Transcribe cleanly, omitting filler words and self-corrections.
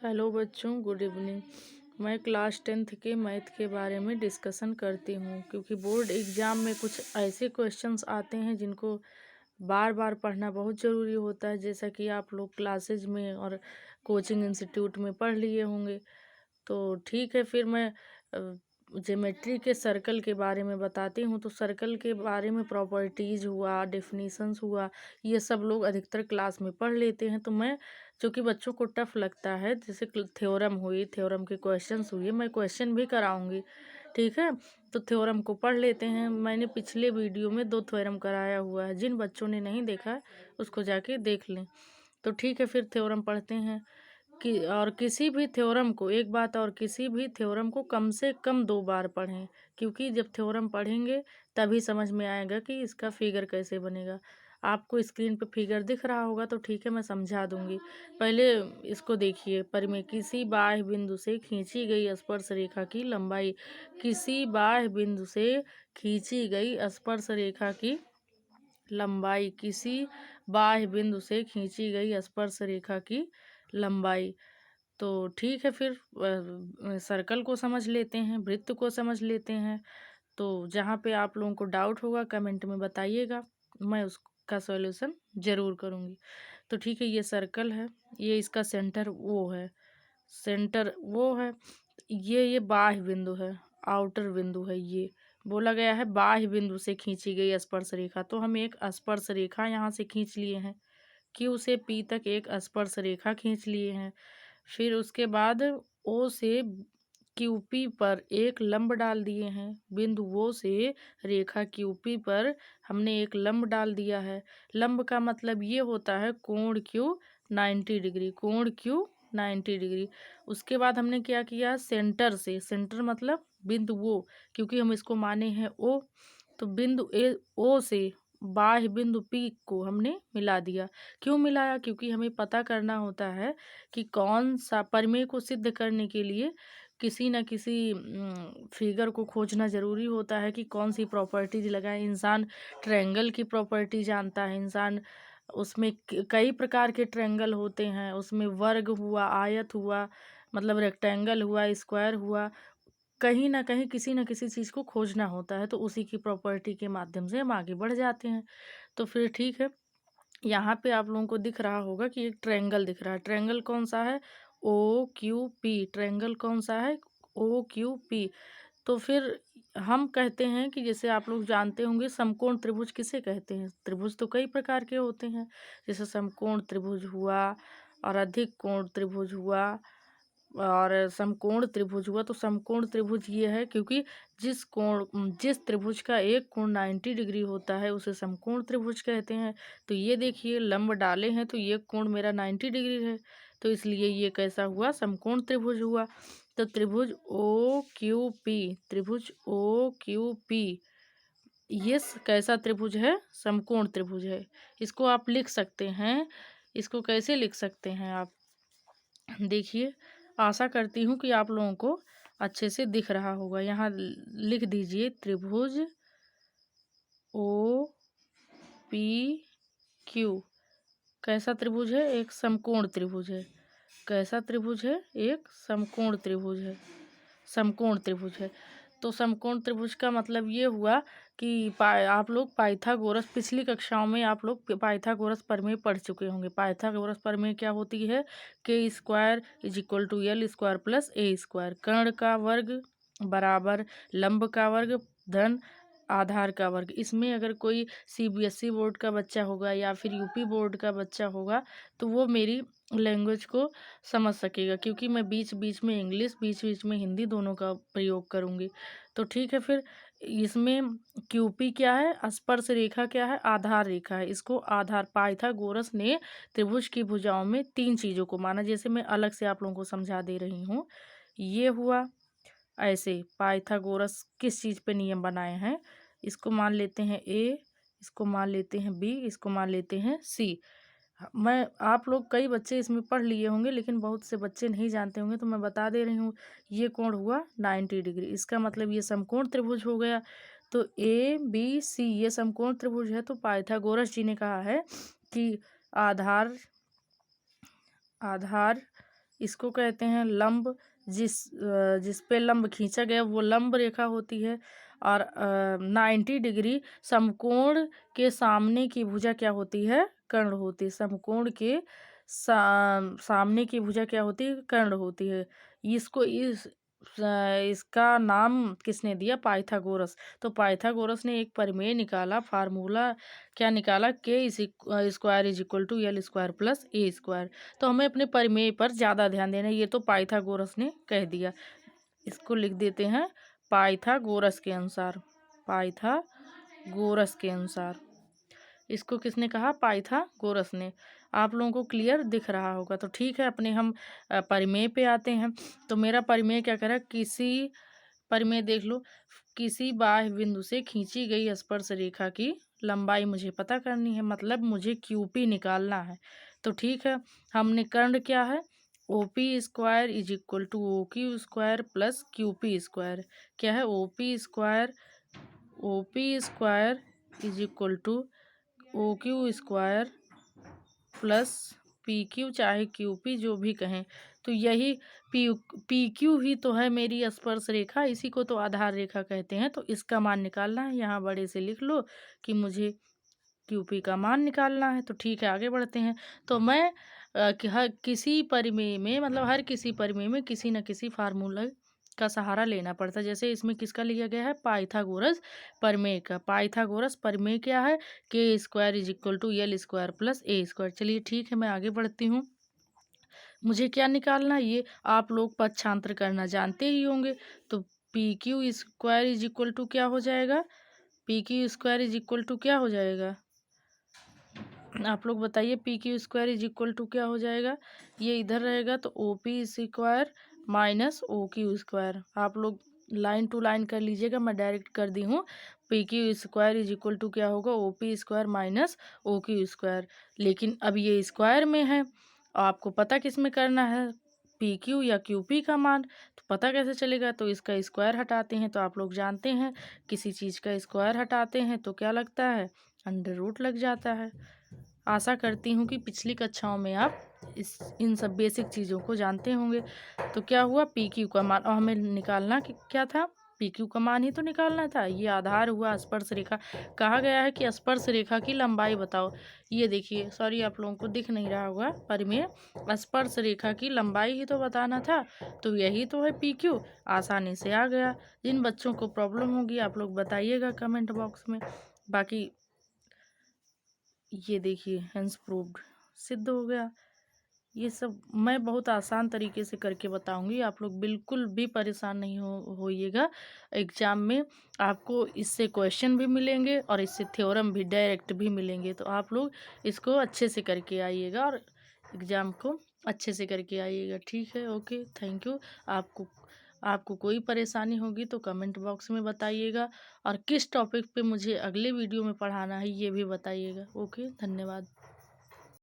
Hello बच्चों, good evening. मैं class 10th के मैथ के बारे में डिस्कशन करती हूँ क्योंकि बोर्ड एग्ज़ाम में कुछ ऐसे क्वेश्चंस आते हैं जिनको बार बार पढ़ना बहुत ज़रूरी होता है। जैसा कि आप लोग क्लासेज में और कोचिंग इंस्टीट्यूट में पढ़ लिए होंगे। तो ठीक है, फिर मैं ज्योमेट्री के सर्कल के बारे में बताती हूँ। तो सर्कल के बारे में प्रॉपर्टीज़ हुआ, डेफिनीशंस हुआ, ये सब लोग अधिकतर क्लास में पढ़ लेते हैं। तो मैं, जो कि बच्चों को टफ लगता है, जैसे थ्योरम हुई, थ्योरम के क्वेश्चंस हुए, मैं क्वेश्चन भी कराऊंगी। ठीक है, तो थ्योरम को पढ़ लेते हैं। मैंने पिछले वीडियो में 2 थ्योरम कराया हुआ है, जिन बच्चों ने नहीं देखा है उसको जाके देख लें। तो ठीक है, फिर थ्योरम पढ़ते हैं कि और किसी भी थ्योरम को, एक बात और, किसी भी थ्योरम को कम से कम 2 बार पढ़ें, क्योंकि जब थ्योरम पढ़ेंगे तभी समझ में आएगा कि इसका फिगर कैसे बनेगा। आपको स्क्रीन पे फिगर दिख रहा होगा तो ठीक है, मैं समझा दूंगी। पहले इसको देखिए। परिमेय किसी बाह्य बिंदु से खींची गई स्पर्श रेखा की लंबाई, किसी बाह्य बिंदु से खींची गई स्पर्श रेखा की लंबाई, किसी बाह्य बिंदु से खींची गई स्पर्श रेखा की लंबाई। तो ठीक है, फिर सर्कल को समझ लेते हैं, वृत्त को समझ लेते हैं। तो जहाँ पे आप लोगों को डाउट होगा कमेंट में बताइएगा, मैं उसका सॉल्यूशन ज़रूर करूँगी। तो ठीक है, ये सर्कल है, ये इसका सेंटर वो है, सेंटर वो है, ये बाह्य बिंदु है, आउटर बिंदु है। ये बोला गया है बाह्य बिंदु से खींची गई स्पर्श रेखा, तो हम एक स्पर्श रेखा यहाँ से खींच लिए हैं। क्यू से पी तक एक स्पर्श रेखा खींच लिए हैं। फिर उसके बाद ओ से क्यूपी पर एक लंब डाल दिए हैं। बिंदु ओ से रेखा क्यूपी पर हमने एक लंब डाल दिया है। लंब का मतलब ये होता है कोण क्यू 90 डिग्री, कोण क्यू 90 डिग्री। उसके बाद हमने क्या किया, सेंटर से, सेंटर मतलब बिंदु ओ, क्योंकि हम इसको माने हैं ओ, तो बिंदु ए ओ से बाह्य बिंदु पी को हमने मिला दिया। क्यों मिलाया? क्योंकि हमें पता करना होता है कि कौन सा, परिमेय को सिद्ध करने के लिए किसी न किसी फिगर को खोजना ज़रूरी होता है कि कौन सी प्रॉपर्टीज लगाए। इंसान ट्रायंगल की प्रॉपर्टी जानता है, इंसान उसमें कई प्रकार के ट्रायंगल होते हैं, उसमें वर्ग हुआ, आयत हुआ, मतलब रेक्टेंगल हुआ, स्क्वायर हुआ, कहीं ना कहीं किसी न किसी चीज़ को खोजना होता है। तो उसी की प्रॉपर्टी के माध्यम से हम आगे बढ़ जाते हैं। तो फिर ठीक है, यहाँ पे आप लोगों को दिख रहा होगा कि एक ट्रायंगल दिख रहा है। ट्रायंगल कौन सा है? O Q P. ट्रायंगल कौन सा है? O Q P. तो फिर हम कहते हैं कि, जैसे आप लोग जानते होंगे, समकोण त्रिभुज किसे कहते हैं? त्रिभुज तो कई प्रकार के होते हैं, जैसे समकोण त्रिभुज हुआ और अधिक कोण त्रिभुज हुआ और समकोण त्रिभुज हुआ। तो समकोण त्रिभुज ये है क्योंकि जिस त्रिभुज का एक कोण 90 डिग्री होता है उसे समकोण त्रिभुज कहते हैं। तो ये देखिए, लंब डाले हैं तो ये कोण मेरा 90 डिग्री है, तो इसलिए ये कैसा हुआ? समकोण त्रिभुज हुआ। तो त्रिभुज ओ क्यू पी, त्रिभुज ओ क्यू पी, ये कैसा त्रिभुज है? समकोण त्रिभुज है। इसको आप लिख सकते हैं। इसको कैसे लिख सकते हैं आप देखिए, आशा करती हूँ कि आप लोगों को अच्छे से दिख रहा होगा। यहाँ लिख दीजिए, त्रिभुज ओ पी क्यू कैसा त्रिभुज है? एक समकोण त्रिभुज है। कैसा त्रिभुज है? एक समकोण त्रिभुज है, समकोण त्रिभुज है। तो समकोण त्रिभुज का मतलब ये हुआ कि आप लोग पाइथागोरस, पिछली कक्षाओं में आप लोग पाइथागोरस प्रमेय पढ़ चुके होंगे। पाइथागोरस प्रमेय क्या होती है? K square is equal to L square plus A square. कर्ण का वर्ग बराबर लंब का वर्ग धन आधार का वर्ग। इसमें अगर कोई सीबीएसई बोर्ड का बच्चा होगा या फिर यूपी बोर्ड का बच्चा होगा तो वो मेरी लैंग्वेज को समझ सकेगा, क्योंकि मैं बीच बीच में इंग्लिश, बीच बीच में हिंदी दोनों का प्रयोग करूँगी। तो ठीक है, फिर इसमें क्यूपी क्या है? स्पर्श रेखा क्या है? आधार रेखा है। इसको आधार, पाइथागोरस ने त्रिभुज की भुजाओं में 3 चीज़ों को माना, जैसे मैं अलग से आप लोगों को समझा दे रही हूँ। ये हुआ ऐसे, पाइथागोरस किस चीज़ पे नियम बनाए हैं? इसको मान लेते हैं ए, इसको मान लेते हैं बी, इसको मान लेते हैं सी। मैं, आप लोग कई बच्चे इसमें पढ़ लिए होंगे लेकिन बहुत से बच्चे नहीं जानते होंगे, तो मैं बता दे रही हूँ। ये कोण हुआ 90 डिग्री, इसका मतलब ये समकोण त्रिभुज हो गया। तो ए बी सी ये समकोण त्रिभुज है। तो पाइथागोरस जी ने कहा है कि आधार आधार इसको कहते हैं लंब। जिस पे लंब खींचा गया वो लंब रेखा होती है। और 90 डिग्री समकोण के सामने की भुजा क्या होती है? कर्ण होती है। समकोण के सामने की भुजा क्या होती है? कर्ण होती है। इसका नाम किसने दिया? पाइथागोरस। तो पाइथागोरस ने एक प्रमेय निकाला, फार्मूला क्या निकाला? k² = l² + a²। तो हमें अपने प्रमेय पर ज़्यादा ध्यान देना है। ये तो पाइथागोरस ने कह दिया। इसको लिख देते हैं पाइथागोरस के अनुसार। पाइथागोरस के अनुसार। इसको किसने कहा? पाइथागोरस ने। आप लोगों को क्लियर दिख रहा होगा। तो ठीक है, अपने हम प्रमेय पे आते हैं। तो मेरा प्रमेय क्या कह रहा है? प्रमेय देख लो। किसी बाह्य बिंदु से खींची गई स्पर्श रेखा की लंबाई मुझे पता करनी है, मतलब मुझे QP निकालना है। तो ठीक है, हमने कर्ण क्या है? OP² = OQ² + QP²। क्या है? OP² = OQ² + PQ, चाहे QP जो भी कहें। तो यही PQ ही तो है मेरी स्पर्श रेखा, इसी को तो आधार रेखा कहते हैं। तो इसका मान निकालना है। यहाँ बड़े से लिख लो कि मुझे QP का मान निकालना है। तो ठीक है, आगे बढ़ते हैं। तो मैं हर किसी प्रमेय में, मतलब हर किसी प्रमेय में किसी न किसी फार्मूला का सहारा लेना पड़ता है। जैसे इसमें किसका लिया गया है? पाइथागोरस प्रमेय का। पाइथागोरस प्रमेय क्या है? k² = l² + a²। चलिए ठीक है, मैं आगे बढ़ती हूँ। मुझे क्या निकालना है? ये आप लोग पक्षांतर करना जानते ही होंगे। तो PQ² = क्या हो जाएगा? PQ² = क्या हो जाएगा? आप लोग बताइए। PQ² = क्या हो जाएगा? ये इधर रहेगा तो OP² - OQ²। आप लोग लाइन टू लाइन कर लीजिएगा, मैं डायरेक्ट कर दी हूँ। PQ² = क्या होगा? OP² - OQ²। लेकिन अब ये स्क्वायर में है, आपको पता किस में करना है? PQ या QP का मान। तो पता कैसे चलेगा? तो इसका स्क्वायर हटाते हैं। तो आप लोग जानते हैं, किसी चीज़ का स्क्वायर हटाते हैं तो क्या लगता है? √ लग जाता है। आशा करती हूँ कि पिछली कक्षाओं में आप इन सब बेसिक चीज़ों को जानते होंगे। तो क्या हुआ? PQ का मान, और हमें निकालना क्या था? PQ का मान ही तो निकालना था। ये आधार हुआ स्पर्श रेखा। कहा गया है कि स्पर्श रेखा की लंबाई बताओ। ये देखिए, सॉरी आप लोगों को दिख नहीं रहा होगा प्रमेय। स्पर्श रेखा की लंबाई ही तो बताना था। तो यही तो है PQ। आसानी से आ गया। जिन बच्चों को प्रॉब्लम होगी आप लोग बताइएगा कमेंट बॉक्स में। बाकी ये देखिए, हेंस प्रूव्ड, सिद्ध हो गया। ये सब मैं बहुत आसान तरीके से करके बताऊंगी। आप लोग बिल्कुल भी परेशान नहीं होइएगा। एग्जाम में आपको इससे क्वेश्चन भी मिलेंगे और इससे थ्योरम भी डायरेक्ट भी मिलेंगे। तो आप लोग इसको अच्छे से करके आइएगा और एग्ज़ाम को अच्छे से करके आइएगा। ठीक है, ओके, थैंक यू। आपको कोई परेशानी होगी तो कमेंट बॉक्स में बताइएगा, और किस टॉपिक पे मुझे अगले वीडियो में पढ़ाना है ये भी बताइएगा। ओके, धन्यवाद।